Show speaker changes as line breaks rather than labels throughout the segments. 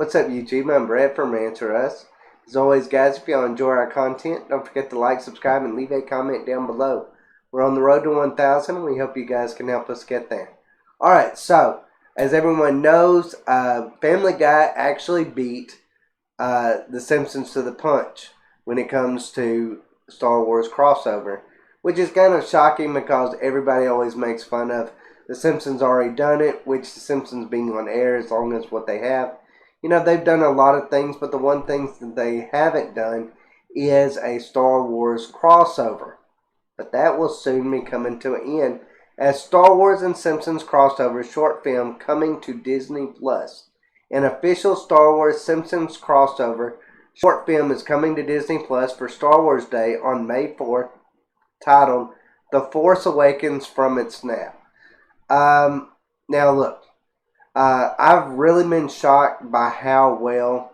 What's up, YouTube? I'm Brett from Rants. As always, guys, if y'all enjoy our content, don't forget to like, subscribe, and leave a comment down below. We're on the road to 1,000, and we hope you guys can help us get there. Alright, so, as everyone knows, Family Guy actually beat The Simpsons to the punch when it comes to Star Wars crossover, which is kind of shocking because everybody always makes fun of The Simpsons already done it, which The Simpsons being on air as long as what they have. You know, they've done a lot of things, but the one thing that they haven't done is a Star Wars crossover. But that will soon be coming to an end as Star Wars and Simpsons crossover short film coming to Disney Plus. An official Star Wars Simpsons crossover short film is coming to Disney Plus for Star Wars Day on May 4th, titled The Force Awakens from its snap. Now look. I've really been shocked by how well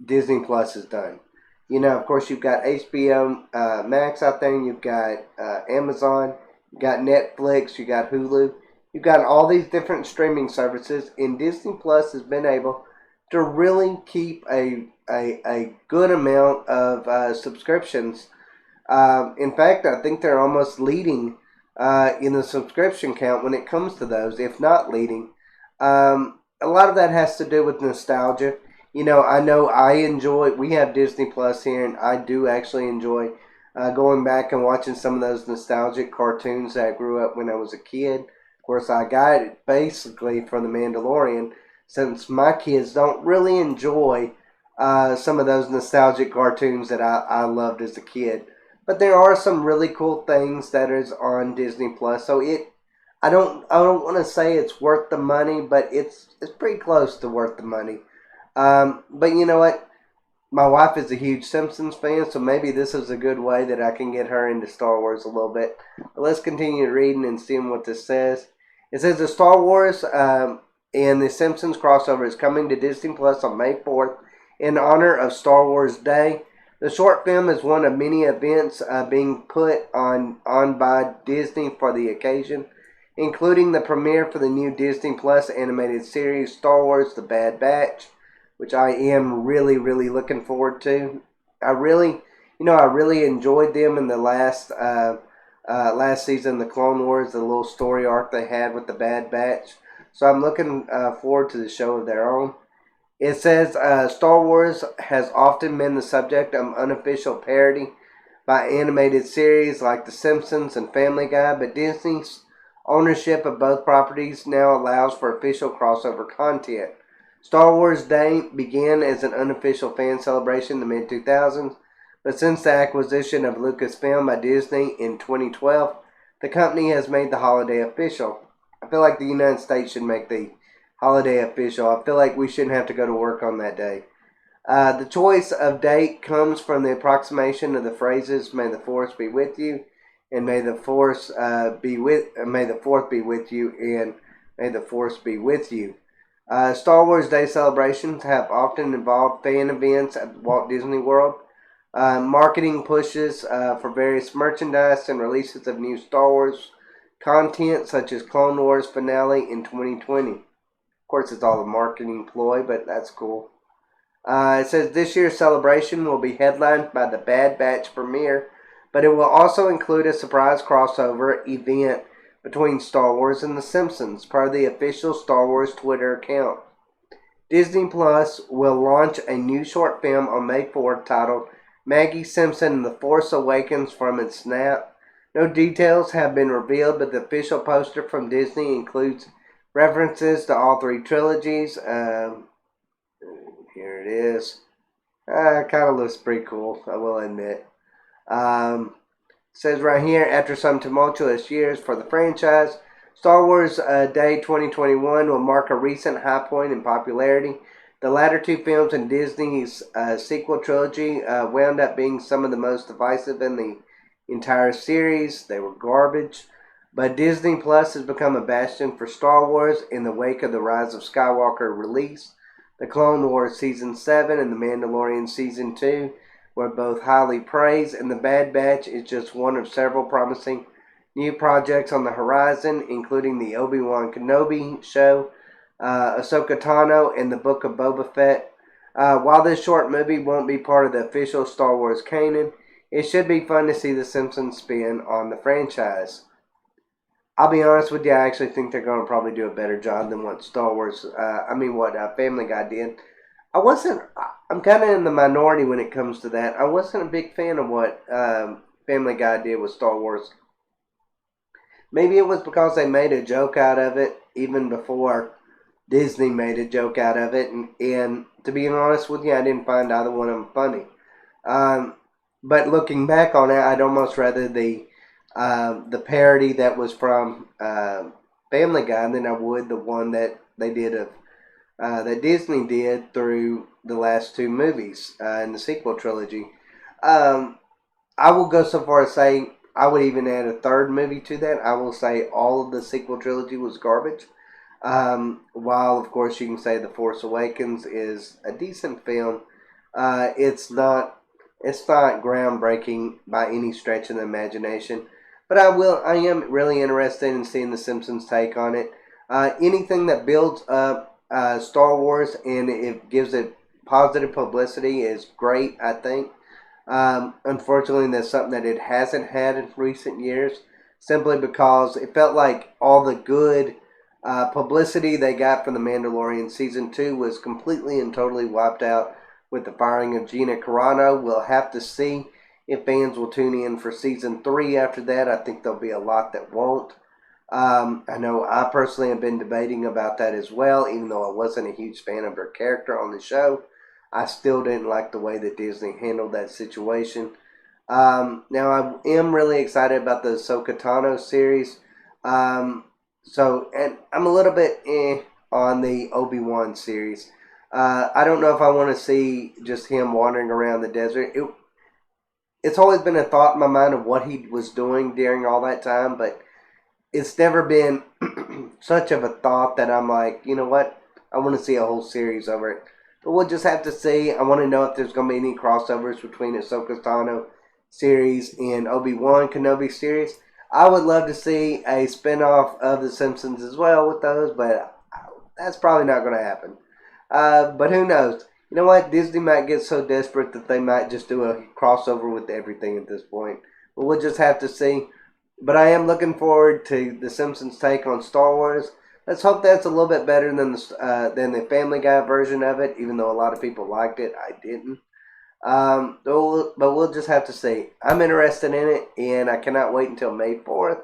Disney Plus has done. You know, of course, you've got HBO Max out there, and you've got Amazon, you've got Netflix, you've got Hulu. You've got all these different streaming services, and Disney Plus has been able to really keep a good amount of subscriptions. In fact, I think they're almost leading in the subscription count when it comes to those, if not leading. A lot of that has to do with nostalgia. You know I enjoy, we have Disney Plus here, and I do actually enjoy going back and watching some of those nostalgic cartoons that I grew up when I was a kid. Of course, I got it basically from The Mandalorian, since my kids don't really enjoy some of those nostalgic cartoons that I loved as a kid. But there are some really cool things that is on Disney Plus. So I don't want to say it's worth the money, but it's pretty close to worth the money. But you know what? My wife is a huge Simpsons fan, so maybe this is a good way that I can get her into Star Wars a little bit. But let's continue reading and seeing what this says. It says the Star Wars and the Simpsons crossover is coming to Disney Plus on May 4th in honor of Star Wars Day. The short film is one of many events being put on by Disney for the occasion, including the premiere for the new Disney Plus animated series Star Wars: The Bad Batch, which I am really looking forward to. I really enjoyed them in the last season, the Clone Wars, the little story arc they had with the Bad Batch. So I'm looking forward to the show of their own. It says Star Wars has often been the subject of unofficial parody by animated series like The Simpsons and Family Guy, but Disney's ownership of both properties now allows for official crossover content. Star Wars Day began as an unofficial fan celebration in the mid-2000s, but since the acquisition of Lucasfilm by Disney in 2012, the company has made the holiday official. I feel like the United States should make the holiday official. I feel like we shouldn't have to go to work on that day. The choice of date comes from the approximation of the phrases "May the Force be with you," and "May the Force May the Fourth be with you," and "May the Force be with you." Star Wars Day celebrations have often involved fan events at Walt Disney World, marketing pushes for various merchandise, and releases of new Star Wars content, such as Clone Wars finale in 2020. Of course, it's all a marketing ploy, but that's cool. It says this year's celebration will be headlined by the Bad Batch premiere, but it will also include a surprise crossover event between Star Wars and The Simpsons, per the official Star Wars Twitter account. Disney Plus will launch a new short film on May 4th titled Maggie Simpson and the Force Awakens from its snap. No details have been revealed, but the official poster from Disney includes references to all three trilogies. Here it is. Kind of looks pretty cool, I will admit. It says right here, after some tumultuous years for the franchise, Star Wars Day 2021 will mark a recent high point in popularity. The latter two films in Disney's sequel trilogy wound up being some of the most divisive in the entire series. They were garbage. But Disney Plus has become a bastion for Star Wars in the wake of the Rise of Skywalker release. The Clone Wars Season 7 and The Mandalorian Season 2 were both highly praised, and The Bad Batch is just one of several promising new projects on the horizon, including the Obi-Wan Kenobi show, Ahsoka Tano and the Book of Boba Fett. While this short movie won't be part of the official Star Wars canon, it should be fun to see the Simpsons spin on the franchise. I'll be honest with you, I actually think they're going to probably do a better job than what Family Guy did. I'm kind of in the minority when it comes to that. I wasn't a big fan of what Family Guy did with Star Wars. Maybe it was because they made a joke out of it even before Disney made a joke out of it. And to be honest with you, I didn't find either one of them funny. Um, but looking back on it, I'd almost rather the parody that was from Family Guy than I would the one that they did of that Disney did through the last two movies in the sequel trilogy. Um, I will go so far as say I would even add a third movie to that. I will say all of the sequel trilogy was garbage. While of course you can say The Force Awakens is a decent film, it's not groundbreaking by any stretch of the imagination. But I am really interested in seeing the Simpsons take on it. Anything that builds up Star Wars and it gives it positive publicity is great, I think. Unfortunately, that's something that it hasn't had in recent years, simply because it felt like all the good publicity they got from The Mandalorian Season 2 was completely and totally wiped out with the firing of Gina Carano. We'll have to see if fans will tune in for Season 3 after that. I think there'll be a lot that won't. I know I personally have been debating about that as well, even though I wasn't a huge fan of her character on the show. I still didn't like the way that Disney handled that situation. Now, I am really excited about the Ahsoka Tano series. And I'm a little bit on the Obi-Wan series. I don't know if I want to see just him wandering around the desert. It's always been a thought in my mind of what he was doing during all that time, but it's never been such of a thought that I'm like, you know what? I want to see a whole series over it. But we'll just have to see. I want to know if there's going to be any crossovers between Ahsoka Tano series and Obi-Wan Kenobi series. I would love to see a spin-off of The Simpsons as well with those, but that's probably not going to happen. But who knows? You know what? Disney might get so desperate that they might just do a crossover with everything at this point. But we'll just have to see. But I am looking forward to The Simpsons' take on Star Wars. Let's hope that's a little bit better than the Family Guy version of it, even though a lot of people liked it. I didn't. But we'll just have to see. I'm interested in it, and I cannot wait until May 4th.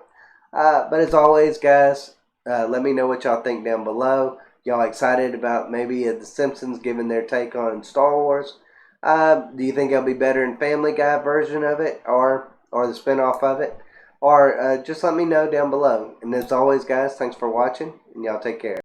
But as always, guys, let me know what y'all think down below. Y'all excited about maybe The Simpsons giving their take on Star Wars? Do you think it'll be better in Family Guy version of it, or the spinoff of it? Or just let me know down below. And as always, guys, thanks for watching, and y'all take care.